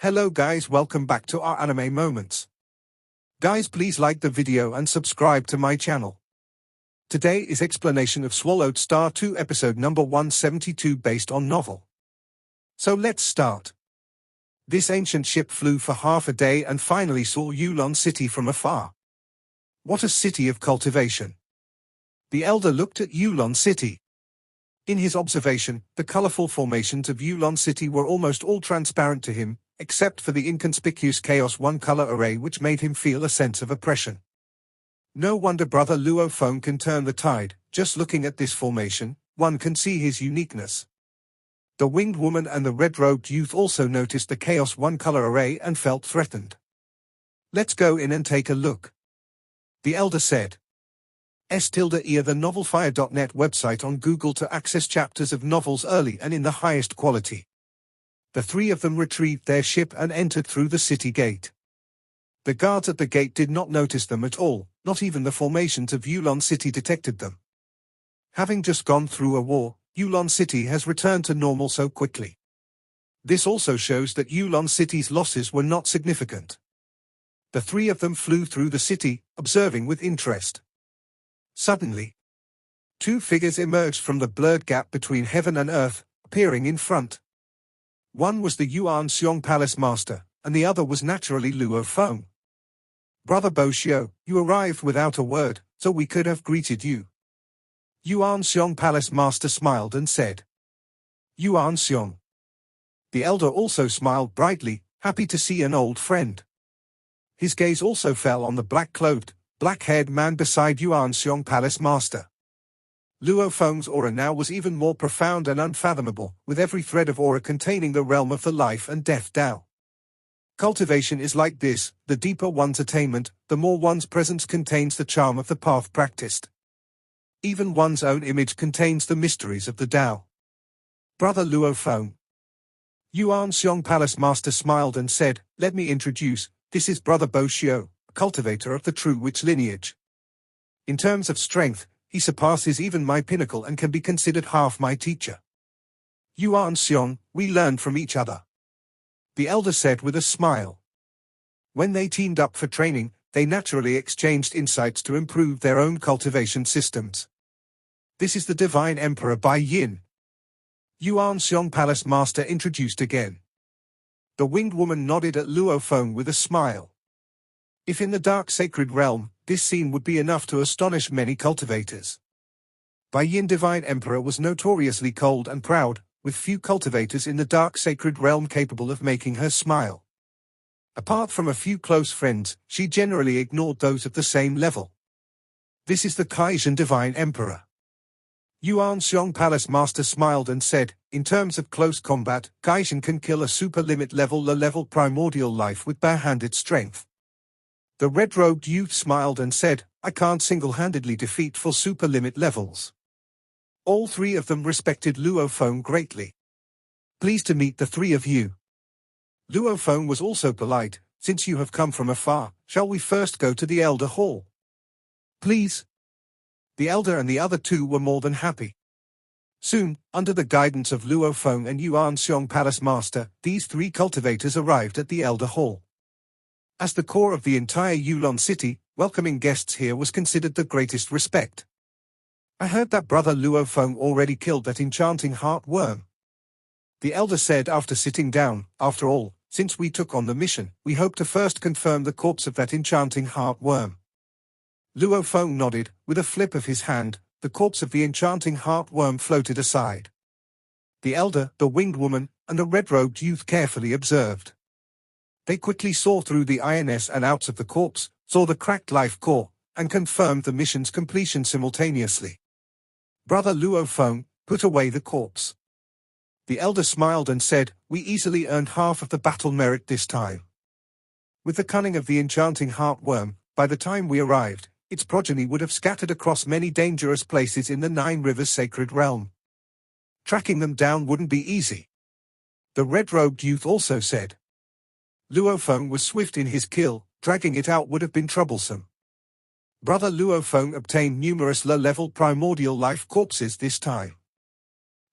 Hello guys, welcome back to our anime moments. Guys, please like the video and subscribe to my channel. Today is explanation of Swallowed Star 2 episode number 172 based on novel. So let's start. This ancient ship flew for half a day and finally saw Yulon city from afar. What a city of cultivation. The elder looked at Yulon city. In his observation, the colorful formations of Yulon city were almost all transparent to him, except for the inconspicuous chaos one-color array which made him feel a sense of oppression. No wonder brother Luo Feng can turn the tide. Just looking at this formation, one can see his uniqueness. The winged woman and the red-robed youth also noticed the chaos one-color array and felt threatened. Let's go in and take a look, the elder said. The novelfire.net website on Google to access chapters of novels early and in the highest quality. The three of them retrieved their ship and entered through the city gate. The guards at the gate did not notice them at all, not even the formations of Yulon city detected them. Having just gone through a war, Yulon city has returned to normal so quickly. This also shows that Yulon city's losses were not significant. The three of them flew through the city, observing with interest. Suddenly, two figures emerged from the blurred gap between heaven and earth, appearing in front. One was the Yuan Xong Palace Master, and the other was naturally Luo Feng. Brother Bo Xiu, you arrived without a word, so we could have greeted you. Yuan Xong Palace Master smiled and said. Yuan Xong. The elder also smiled brightly, happy to see an old friend. His gaze also fell on the black-clothed, black-haired man beside Yuan Xong Palace Master. Luo Feng's aura now was even more profound and unfathomable, with every thread of aura containing the realm of the life and death Tao. Cultivation is like this: the deeper one's attainment, the more one's presence contains the charm of the path practiced. Even one's own image contains the mysteries of the Tao. Brother Luo Feng. Yuan Xong Palace Master smiled and said, let me introduce, this is Brother Bo Xiu, cultivator of the true witch lineage. In terms of strength, he surpasses even my pinnacle and can be considered half my teacher. Yuan Xong, we learned from each other, the elder said with a smile. When they teamed up for training, they naturally exchanged insights to improve their own cultivation systems. This is the Divine Emperor Bai Yin. Yuan Xong Palace Master introduced again. The winged woman nodded at Luo Feng with a smile. If in the dark sacred realm, this scene would be enough to astonish many cultivators. Bai Yin Divine Emperor was notoriously cold and proud, with few cultivators in the dark sacred realm capable of making her smile. Apart from a few close friends, she generally ignored those of the same level. This is the Kaijin Divine Emperor. Yuan Xong Palace Master smiled and said, in terms of close combat, Kaijin can kill a super-limit level low-level primordial life with bare-handed strength. The red-robed youth smiled and said, I can't single-handedly defeat full super-limit levels. All three of them respected Luo Feng greatly. Pleased to meet the three of you. Luo Feng was also polite, since you have come from afar, shall we first go to the Elder Hall? Please. The elder and the other two were more than happy. Soon, under the guidance of Luo Feng and Yuan Xong Palace Master, these three cultivators arrived at the Elder Hall. As the core of the entire Yulon city, welcoming guests here was considered the greatest respect. I heard that brother Luo Feng already killed that enchanting heartworm, the elder said after sitting down. After all, since we took on the mission, we hope to first confirm the corpse of that enchanting heartworm. Luo Feng nodded. With a flip of his hand, the corpse of the enchanting heartworm floated aside. The elder, the winged woman, and the red-robed youth carefully observed. They quickly saw through the ins and outs of the corpse, saw the cracked life core, and confirmed the mission's completion simultaneously. Brother Luo Feng, put away the corpse. The elder smiled and said, we easily earned half of the battle merit this time. With the cunning of the enchanting heartworm, by the time we arrived, its progeny would have scattered across many dangerous places in the Nine Rivers sacred realm. Tracking them down wouldn't be easy, the red-robed youth also said. Luo Feng was swift in his kill, dragging it out would have been troublesome. Brother Luo Feng obtained numerous low-level primordial life corpses this time.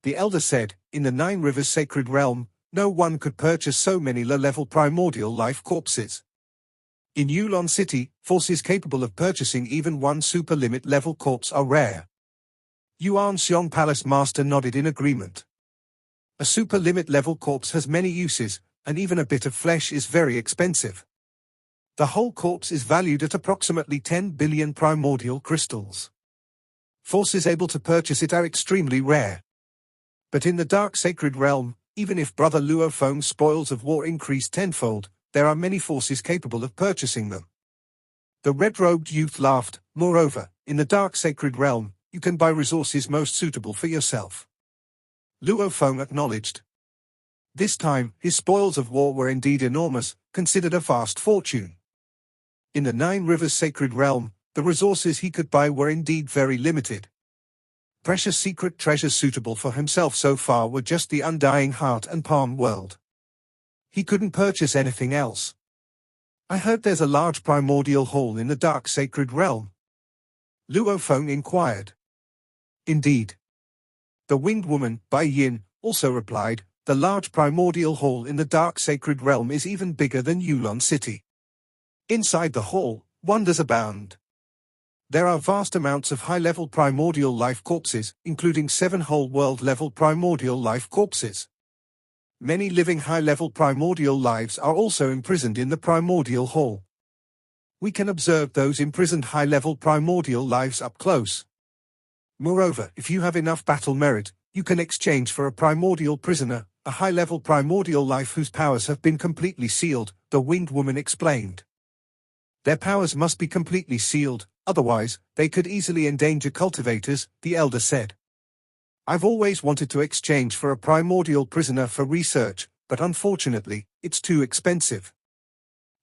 The elder said, in the Nine Rivers sacred realm, no one could purchase so many low-level primordial life corpses. In Yulon City, forces capable of purchasing even one super-limit level corpse are rare. Yuan Xong Palace Master nodded in agreement. A super-limit level corpse has many uses, and even a bit of flesh is very expensive. The whole corpse is valued at approximately 10 billion primordial crystals. Forces able to purchase it are extremely rare. But in the dark sacred realm, even if Brother Luo Feng's spoils of war increase tenfold, there are many forces capable of purchasing them. The red-robed youth laughed. Moreover, in the dark sacred realm, you can buy resources most suitable for yourself. Luo Feng acknowledged. This time, his spoils of war were indeed enormous, considered a vast fortune. In the Nine Rivers sacred realm, the resources he could buy were indeed very limited. Precious secret treasures suitable for himself so far were just the Undying Heart and Palm World. He couldn't purchase anything else. I heard there's a large primordial hall in the dark sacred realm. Luo Feng inquired. Indeed. The winged woman, Bai Yin, also replied, the large primordial hall in the dark sacred realm is even bigger than Yulon City. Inside the hall, wonders abound. There are vast amounts of high-level primordial life corpses, including 7 whole world-level primordial life corpses. Many living high-level primordial lives are also imprisoned in the primordial hall. We can observe those imprisoned high-level primordial lives up close. Moreover, if you have enough battle merit, you can exchange for a primordial prisoner, a high-level primordial life whose powers have been completely sealed, the winged woman explained. Their powers must be completely sealed, otherwise, they could easily endanger cultivators, the elder said. I've always wanted to exchange for a primordial prisoner for research, but unfortunately, it's too expensive.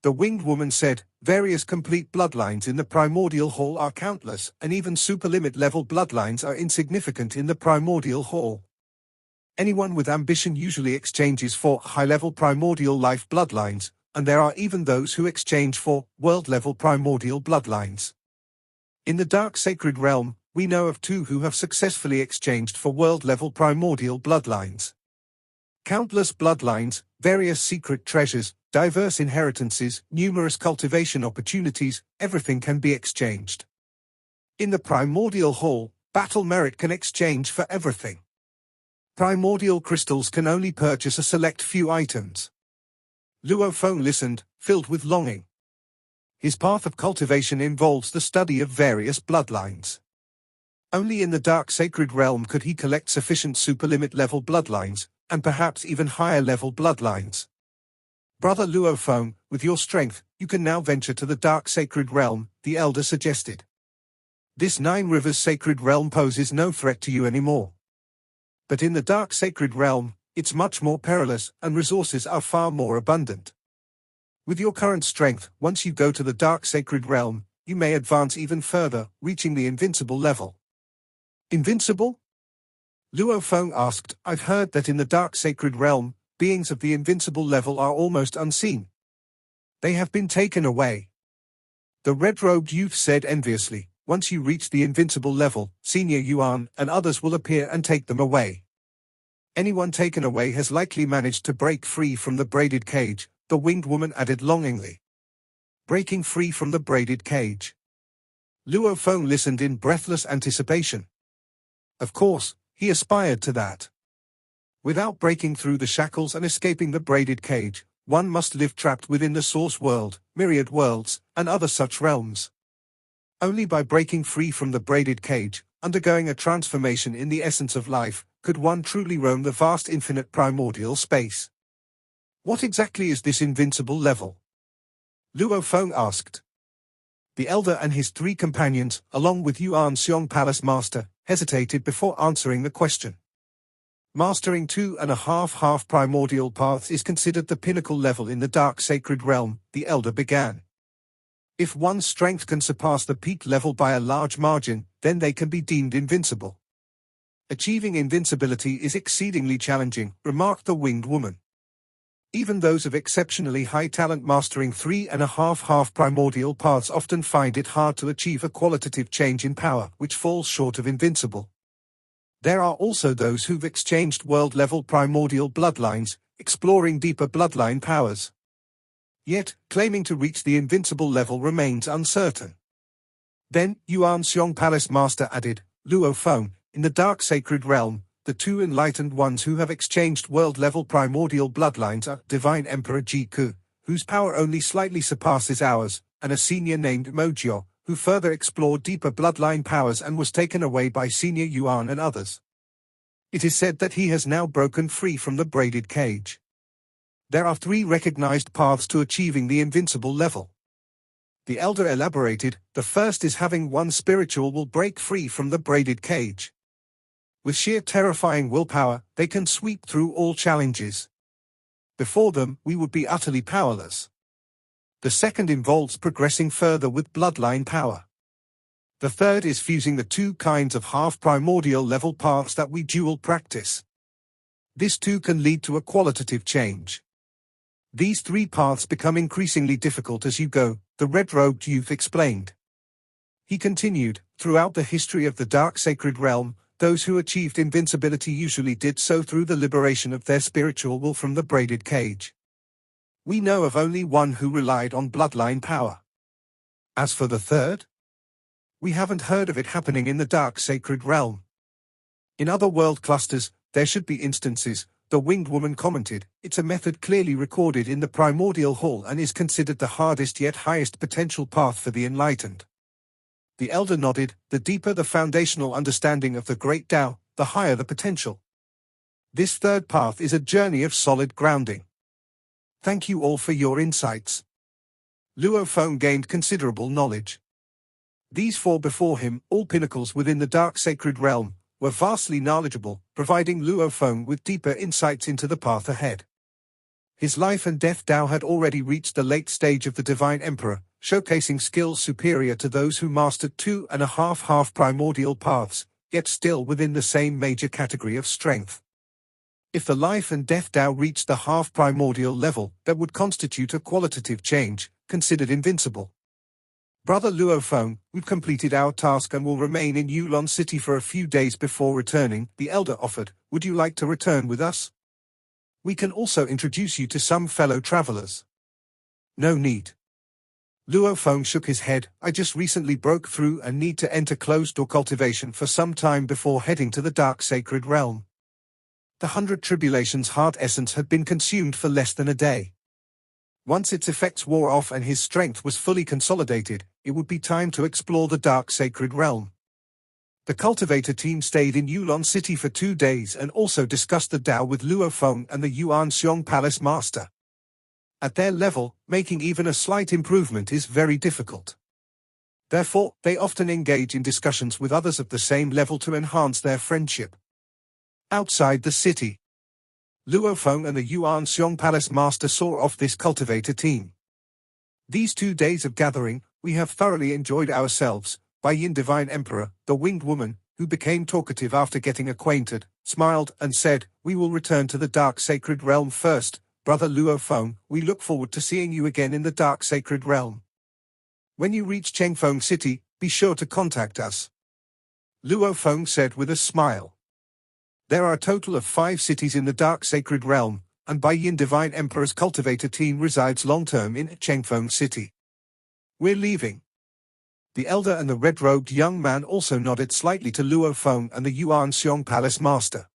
The winged woman said, various complete bloodlines in the primordial hall are countless, and even superlimit level bloodlines are insignificant in the primordial hall. Anyone with ambition usually exchanges for high-level primordial life bloodlines, and there are even those who exchange for world-level primordial bloodlines. In the dark sacred realm, we know of 2 who have successfully exchanged for world-level primordial bloodlines. Countless bloodlines, various secret treasures, diverse inheritances, numerous cultivation opportunities, everything can be exchanged. In the primordial hall, battle merit can exchange for everything. Primordial crystals can only purchase a select few items. Luo Feng listened, filled with longing. His path of cultivation involves the study of various bloodlines. Only in the dark sacred realm could he collect sufficient superlimit level bloodlines, and perhaps even higher level bloodlines. Brother Luo Feng, with your strength, you can now venture to the dark sacred realm, the elder suggested. This Nine Rivers sacred realm poses no threat to you anymore. But in the dark sacred realm, it's much more perilous, and resources are far more abundant. With your current strength, once you go to the dark sacred realm, you may advance even further, reaching the invincible level. Invincible? Luo Feng asked. I've heard that in the dark sacred realm, beings of the invincible level are almost unseen. They have been taken away. The red-robed youth said enviously, once you reach the invincible level, Senior Yuan and others will appear and take them away. Anyone taken away has likely managed to break free from the braided cage, the winged woman added longingly. Breaking free from the braided cage. Luo Feng listened in breathless anticipation. Of course, he aspired to that. Without breaking through the shackles and escaping the braided cage, one must live trapped within the source world, myriad worlds, and other such realms. Only by breaking free from the braided cage, undergoing a transformation in the essence of life, could one truly roam the vast infinite primordial space. What exactly is this invincible level? Luo Feng asked. The elder and his 3 companions, along with Yuan Xong Palace Master, hesitated before answering the question. Mastering 2.5 half primordial paths is considered the pinnacle level in the dark sacred realm, the elder began. If one's strength can surpass the peak level by a large margin, then they can be deemed invincible. Achieving invincibility is exceedingly challenging, remarked the winged woman. Even those of exceptionally high talent mastering 3.5 half primordial paths often find it hard to achieve a qualitative change in power which falls short of invincible. There are also those who've exchanged world-level primordial bloodlines, exploring deeper bloodline powers. Yet, claiming to reach the invincible level remains uncertain. Then, Yuan Xong Palace Master added, Luo Feng, in the dark sacred realm, the two enlightened ones who have exchanged world-level primordial bloodlines are Divine Emperor Ji Ku, whose power only slightly surpasses ours, and a senior named Mojio, who further explored deeper bloodline powers and was taken away by Senior Yuan and others. It is said that he has now broken free from the braided cage. There are 3 recognized paths to achieving the invincible level. The elder elaborated, the first is having one spiritual will break free from the braided cage. With sheer terrifying willpower, they can sweep through all challenges. Before them, we would be utterly powerless. The second involves progressing further with bloodline power. The third is fusing the 2 kinds of half-primordial level paths that we dual practice. This too can lead to a qualitative change. These 3 paths become increasingly difficult as you go, the red-robed youth explained. He continued, throughout the history of the dark sacred realm, those who achieved invincibility usually did so through the liberation of their spiritual will from the braided cage. We know of only one who relied on bloodline power. As for the third, we haven't heard of it happening in the dark sacred realm. In other world clusters, there should be instances, the winged woman commented. It's a method clearly recorded in the primordial hall and is considered the hardest yet highest potential path for the enlightened. The elder nodded, the deeper the foundational understanding of the great Tao, the higher the potential. This third path is a journey of solid grounding. Thank you all for your insights. Luo Feng gained considerable knowledge. These 4 before him, all pinnacles within the dark sacred realm, were vastly knowledgeable, providing Luo Feng with deeper insights into the path ahead. His life and death Tao had already reached the late stage of the Divine Emperor, showcasing skills superior to those who mastered 2.5 half-primordial paths, yet still within the same major category of strength. If the life and death Tao reached the half-primordial level, that would constitute a qualitative change, considered invincible. Brother Luo Feng, we've completed our task and will remain in Yulon City for a few days before returning, the elder offered. Would you like to return with us? We can also introduce you to some fellow travelers. No need. Luo Feng shook his head. I just recently broke through and need to enter closed-door cultivation for some time before heading to the dark sacred realm. The 100 Tribulations' heart essence had been consumed for less than a day. Once its effects wore off and his strength was fully consolidated, it would be time to explore the dark sacred realm. The cultivator team stayed in Yulon City for 2 days and also discussed the Tao with Luo Feng and the Yuan Xong Palace Master. At their level, making even a slight improvement is very difficult. Therefore, they often engage in discussions with others of the same level to enhance their friendship. Outside the city, Luo Feng and the Yuan Xong Palace Master saw off this cultivator team. These 2 days of gathering, we have thoroughly enjoyed ourselves. Bai Yin Divine Emperor, the winged woman, who became talkative after getting acquainted, smiled and said, we will return to the dark sacred realm first. Brother Luo Feng, we look forward to seeing you again in the dark sacred realm. When you reach Chengfeng City, be sure to contact us. Luo Feng said with a smile. There are a total of 5 cities in the dark sacred realm, and Bai Yin Divine Emperor's cultivator team resides long-term in Chengfeng City. We're leaving. The elder and the red-robed young man also nodded slightly to Luo Feng and the Yuan Xong Palace Master.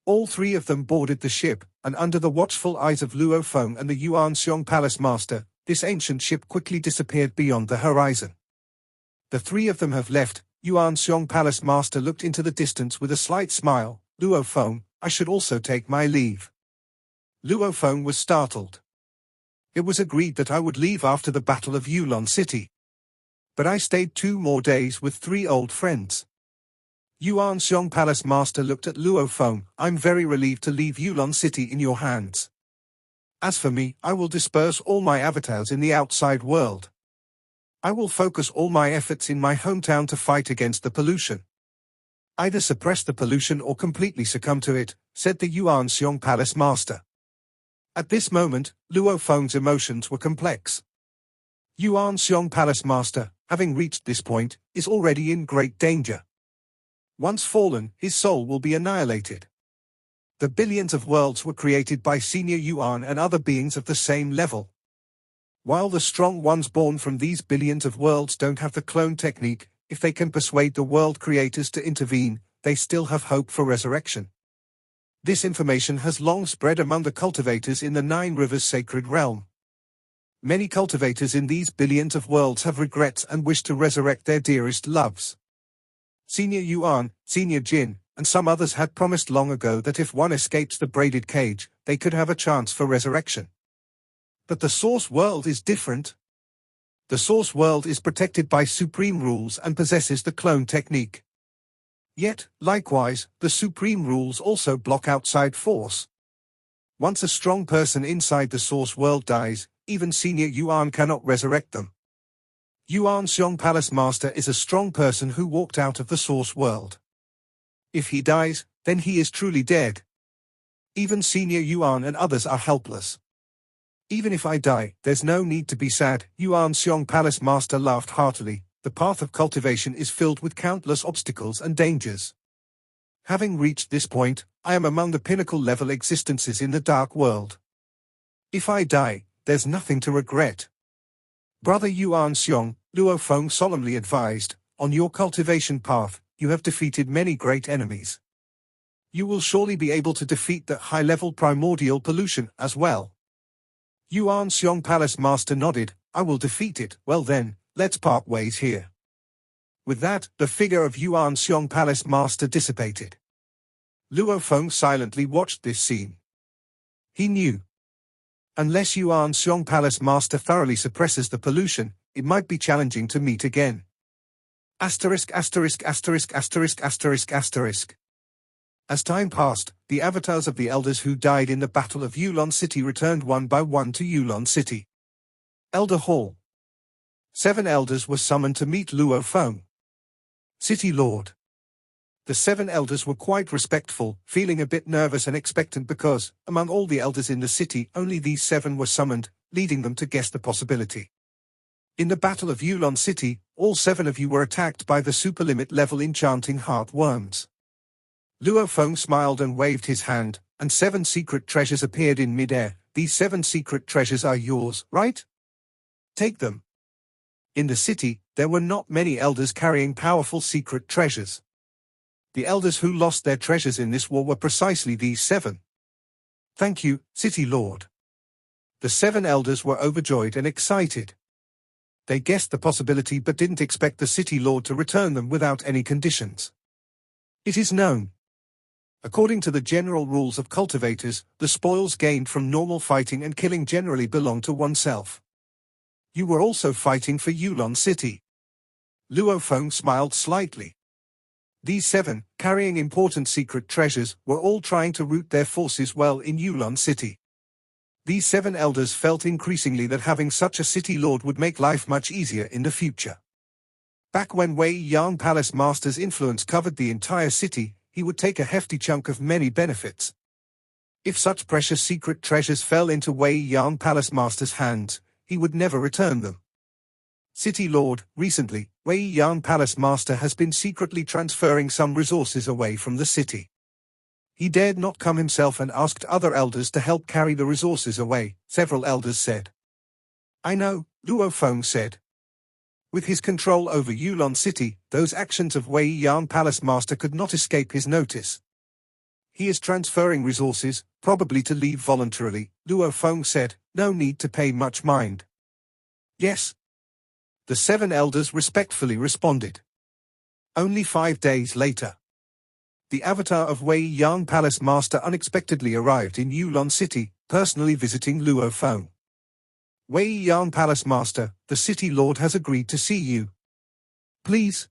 All 3 of them boarded the ship, and under the watchful eyes of Luo Feng and the Yuan Xong Palace Master, this ancient ship quickly disappeared beyond the horizon. The 3 of them have left. Yuan Xong Palace Master looked into the distance with a slight smile. Luo Feng, I should also take my leave. Luo Feng was startled. It was agreed that I would leave after the Battle of Yulon City. But I stayed 2 more days with 3 old friends. Yuan Xong Palace Master looked at Luo Feng. I'm very relieved to leave Yulon City in your hands. As for me, I will disperse all my avatars in the outside world. I will focus all my efforts in my hometown to fight against the pollution. Either suppress the pollution or completely succumb to it, said the Yuan Xong Palace Master. At this moment, Luo Feng's emotions were complex. Yuan Xong Palace Master, having reached this point, is already in great danger. Once fallen, his soul will be annihilated. The billions of worlds were created by Senior Yuan and other beings of the same level. While the strong ones born from these billions of worlds don't have the clone technique, if they can persuade the world creators to intervene, they still have hope for resurrection. This information has long spread among the cultivators in the Nine Rivers Sacred Realm. Many cultivators in these billions of worlds have regrets and wish to resurrect their dearest loves. Senior Yuan, Senior Jin, and some others had promised long ago that if one escapes the braided cage, they could have a chance for resurrection. But the Source World is different. The Source World is protected by supreme rules and possesses the clone technique. Yet, likewise, the supreme rules also block outside force. Once a strong person inside the Source World dies, even Senior Yuan cannot resurrect them. Yuan Xong Palace Master is a strong person who walked out of the Source World. If he dies, then he is truly dead. Even Senior Yuan and others are helpless. Even if I die, there's no need to be sad, Yuan Xong Palace Master laughed heartily. The path of cultivation is filled with countless obstacles and dangers. Having reached this point, I am among the pinnacle level existences in the dark world. If I die, there's nothing to regret. Brother Yuan Xong, Luo Feng solemnly advised, on your cultivation path, you have defeated many great enemies. You will surely be able to defeat the high-level primordial pollution as well. Yuan Xong Palace Master nodded, I will defeat it. Well then, let's part ways here. With that, the figure of Yuan Xong Palace Master dissipated. Luo Feng silently watched this scene. He knew. Unless Yuan Xong Palace Master thoroughly suppresses the pollution, it might be challenging to meet again. Asterisk asterisk asterisk asterisk asterisk asterisk. As time passed, the avatars of the elders who died in the Battle of Yulon City returned one by one to Yulon City. Elder Hall. 7 elders were summoned to meet Luo Feng. City Lord. The 7 elders were quite respectful, feeling a bit nervous and expectant because, among all the elders in the city, only these 7 were summoned, leading them to guess the possibility. In the Battle of Yulon City, all 7 of you were attacked by the superlimit level enchanting heartworms. Luo Feng smiled and waved his hand, and 7 secret treasures appeared in midair. These 7 secret treasures are yours, right? Take them. In the city, there were not many elders carrying powerful secret treasures. The elders who lost their treasures in this war were precisely these 7. Thank you, City Lord. The 7 elders were overjoyed and excited. They guessed the possibility but didn't expect the City Lord to return them without any conditions. It is known. According to the general rules of cultivators, the spoils gained from normal fighting and killing generally belong to oneself. You were also fighting for Yulon City. Luo Feng smiled slightly. These 7, carrying important secret treasures, were all trying to root their forces well in Yulon City. These 7 elders felt increasingly that having such a city lord would make life much easier in the future. Back when Wei Yang Palace Master's influence covered the entire city, he would take a hefty chunk of many benefits. If such precious secret treasures fell into Wei Yang Palace Master's hands, he would never return them. City Lord, recently, Wei Yang Palace Master has been secretly transferring some resources away from the city. He dared not come himself and asked other elders to help carry the resources away, several elders said. I know, Luo Feng said. With his control over Yulon City, those actions of Wei Yang Palace Master could not escape his notice. He is transferring resources, probably to leave voluntarily, Luo Feng said, no need to pay much mind. Yes. The 7 elders respectfully responded. Only 5 days later. The avatar of Wei Yang Palace Master unexpectedly arrived in Yulon City, personally visiting Luo Feng. Wei Yang Palace Master, the City Lord has agreed to see you. Please.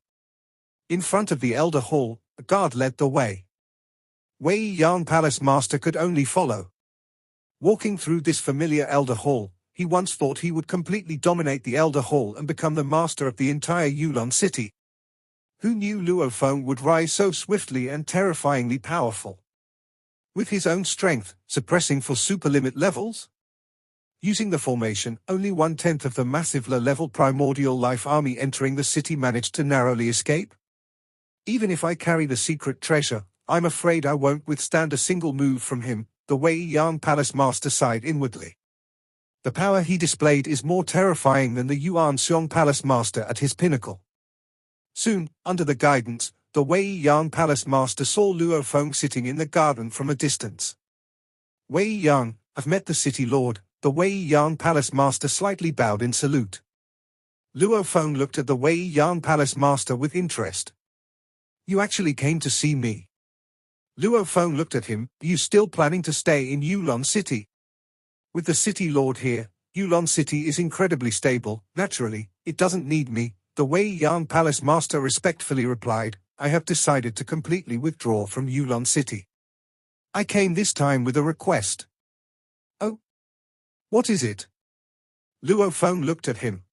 In front of the Elder Hall, a guard led the way. Wei Yang Palace Master could only follow. Walking through this familiar Elder Hall, he once thought he would completely dominate the Elder Hall and become the master of the entire Yulon City. Who knew Luo Feng would rise so swiftly and terrifyingly powerful? With his own strength, suppressing for superlimit levels? Using the formation, only 1/10 of the massive low-level primordial life army entering the city managed to narrowly escape? Even if I carry the secret treasure, I'm afraid I won't withstand a single move from him, the Wei Yang Palace Master sighed inwardly. The power he displayed is more terrifying than the Yuan Xong Palace Master at his pinnacle. Soon, under the guidance, the Wei Yang Palace Master saw Luo Feng sitting in the garden from a distance. Wei Yang, I've met the City Lord, the Wei Yang Palace Master slightly bowed in salute. Luo Feng looked at the Wei Yang Palace Master with interest. You actually came to see me? Luo Feng looked at him. Are you still planning to stay in Yulon City? With the City Lord here, Yulon City is incredibly stable. Naturally, it doesn't need me, the Wei Yang Palace Master respectfully replied. I have decided to completely withdraw from Yulon City. I came this time with a request. Oh? What is it? Luo Feng looked at him.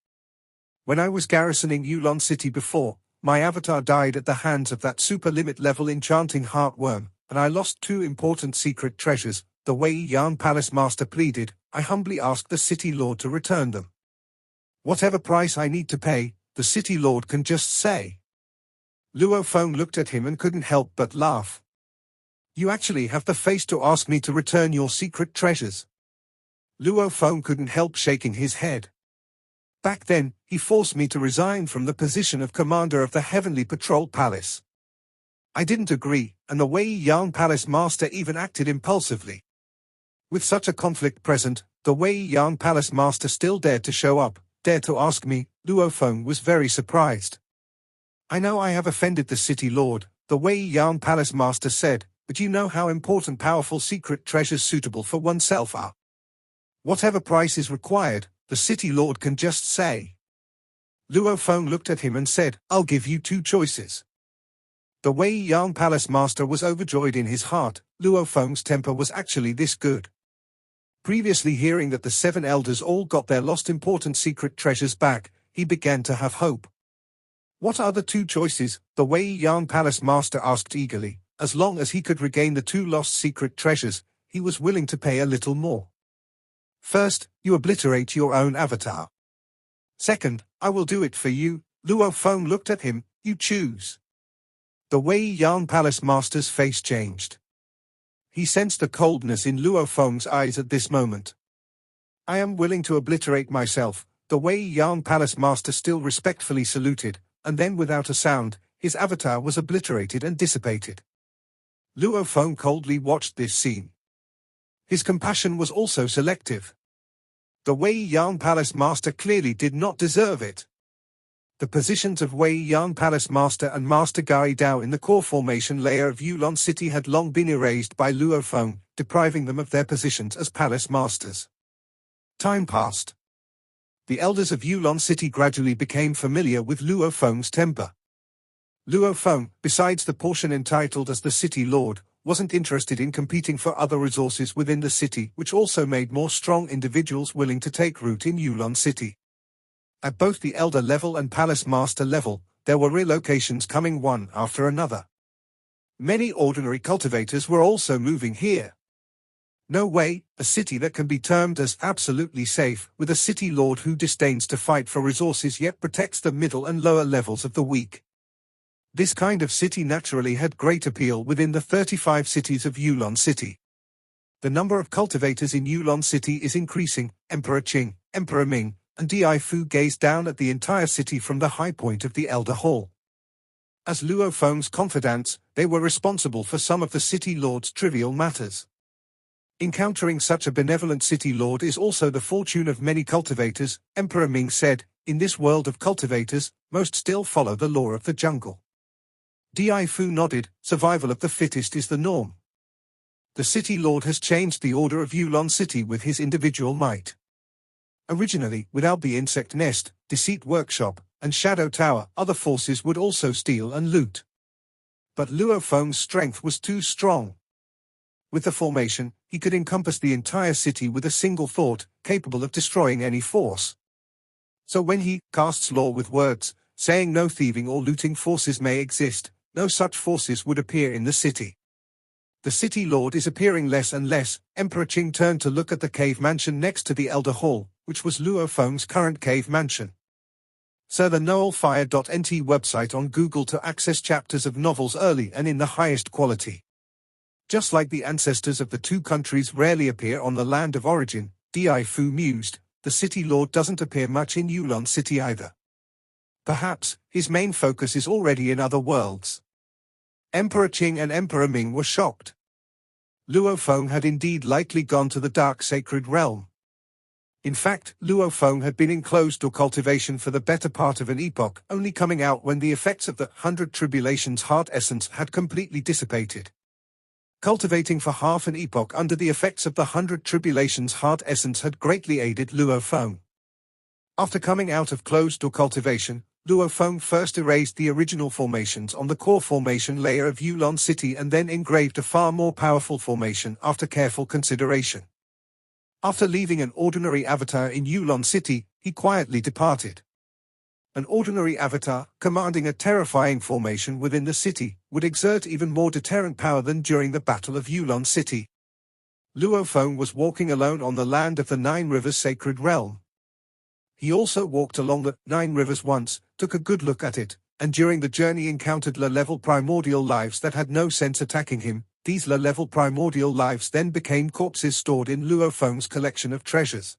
When I was garrisoning Yulon City before, my avatar died at the hands of that super limit level enchanting heartworm, and I lost 2 important secret treasures, the Wei Yang Palace Master pleaded. I humbly asked the City Lord to return them. Whatever price I need to pay, the City Lord can just say. Luo Feng looked at him and couldn't help but laugh. You actually have the face to ask me to return your secret treasures. Luo Feng couldn't help shaking his head. Back then, he forced me to resign from the position of commander of the Heavenly Patrol Palace. I didn't agree, and the Wei Yang Palace Master even acted impulsively. With such a conflict present, the Wei Yang Palace Master still dared to show up, dared to ask me. Luo Feng was very surprised. I know I have offended the City Lord, the Wei Yang Palace Master said, but you know how important powerful secret treasures suitable for oneself are. Whatever price is required, the City Lord can just say. Luo Feng looked at him and said, I'll give you 2 choices. The Wei Yang Palace Master was overjoyed in his heart. Luo Feng's temper was actually this good. Previously hearing that the 7 elders all got their lost important secret treasures back, he began to have hope. What are the 2 choices? The Wei Yang Palace Master asked eagerly. As long as he could regain the 2 lost secret treasures, he was willing to pay a little more. First, you obliterate your own avatar. Second, I will do it for you. Luo Feng looked at him. You choose. The Wei Yang Palace Master's face changed. He sensed the coldness in Luo Feng's eyes at this moment. I am willing to obliterate myself. The Wei Yang Palace Master still respectfully saluted, and then without a sound, his avatar was obliterated and dissipated. Luo Feng coldly watched this scene. His compassion was also selective. The Wei Yang Palace Master clearly did not deserve it. The positions of Wei Yang Palace Master and Master Gai Dao in the core formation layer of Yulon City had long been erased by Luo Feng, depriving them of their positions as Palace Masters. Time passed. The elders of Yulon City gradually became familiar with Luo Feng's temper. Luo Feng, besides the portion entitled as the City Lord, wasn't interested in competing for other resources within the city, which also made more strong individuals willing to take root in Yulon City. At both the Elder level and Palace Master level, there were relocations coming one after another. Many ordinary cultivators were also moving here. No way, a city that can be termed as absolutely safe, with a City Lord who disdains to fight for resources yet protects the middle and lower levels of the weak. This kind of city naturally had great appeal within the 35 cities of Yulon City. The number of cultivators in Yulon City is increasing. Emperor Qing, Emperor Ming, and Di Fu gazed down at the entire city from the high point of the Elder Hall. As Luo Feng's confidants, they were responsible for some of the City Lord's trivial matters. Encountering such a benevolent City Lord is also the fortune of many cultivators, Emperor Ming said. In this world of cultivators, most still follow the law of the jungle. Di Fu nodded. Survival of the fittest is the norm. The City Lord has changed the order of Yulon City with his individual might. Originally, without the Insect Nest, Deceit Workshop, and Shadow Tower, other forces would also steal and loot. But Luo Feng's strength was too strong. With the formation, he could encompass the entire city with a single thought, capable of destroying any force. So when he casts law with words, saying no thieving or looting forces may exist, no such forces would appear in the city. The City Lord is appearing less and less. Emperor Qing turned to look at the cave mansion next to the Elder Hall, which was Luo Feng's current cave mansion. Sir the noelfire.nt website on Google to access chapters of novels early and in the highest quality. Just like the ancestors of the two countries rarely appear on the land of origin, Di Fu mused, the city lord doesn't appear much in Yulon City either. Perhaps, his main focus is already in other worlds. Emperor Qing and Emperor Ming were shocked. Luo Feng had indeed likely gone to the dark sacred realm. In fact, Luo Feng had been in closed-door cultivation for the better part of an epoch, only coming out when the effects of the 100 Tribulations heart essence had completely dissipated. Cultivating for half an epoch under the effects of the 100 Tribulations heart essence had greatly aided Luo Feng. After coming out of closed-door cultivation, Luo Feng first erased the original formations on the core formation layer of Yulon City and then engraved a far more powerful formation after careful consideration. After leaving an ordinary avatar in Yulon City, he quietly departed. An ordinary avatar, commanding a terrifying formation within the city, would exert even more deterrent power than during the Battle of Yulon City. Luo Feng was walking alone on the land of the Nine Rivers Sacred Realm. He also walked along the Nine Rivers once, took a good look at it, and during the journey encountered low-level primordial lives that had no sense attacking him. These low-level primordial lives then became corpses stored in Luo Feng's collection of treasures.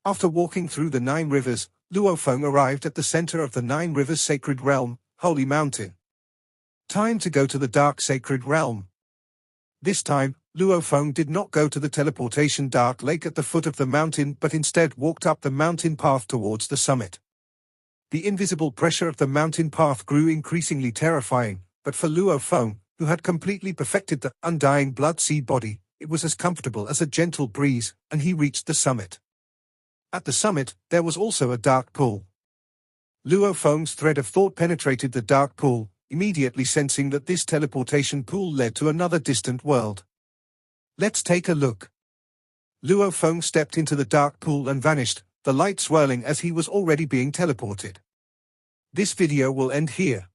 After walking through the Nine Rivers, Luo Feng arrived at the center of the Nine Rivers Sacred Realm, Holy Mountain. Time to go to the Dark Sacred Realm. This time, Luo Feng did not go to the teleportation Dark Lake at the foot of the mountain but instead walked up the mountain path towards the summit. The invisible pressure of the mountain path grew increasingly terrifying, but for Luo Feng, who had completely perfected the undying blood sea body, it was as comfortable as a gentle breeze, and he reached the summit. At the summit, there was also a dark pool. Luo Feng's thread of thought penetrated the dark pool, immediately sensing that this teleportation pool led to another distant world. Let's take a look. Luo Feng stepped into the dark pool and vanished, the light swirling as he was already being teleported. This video will end here.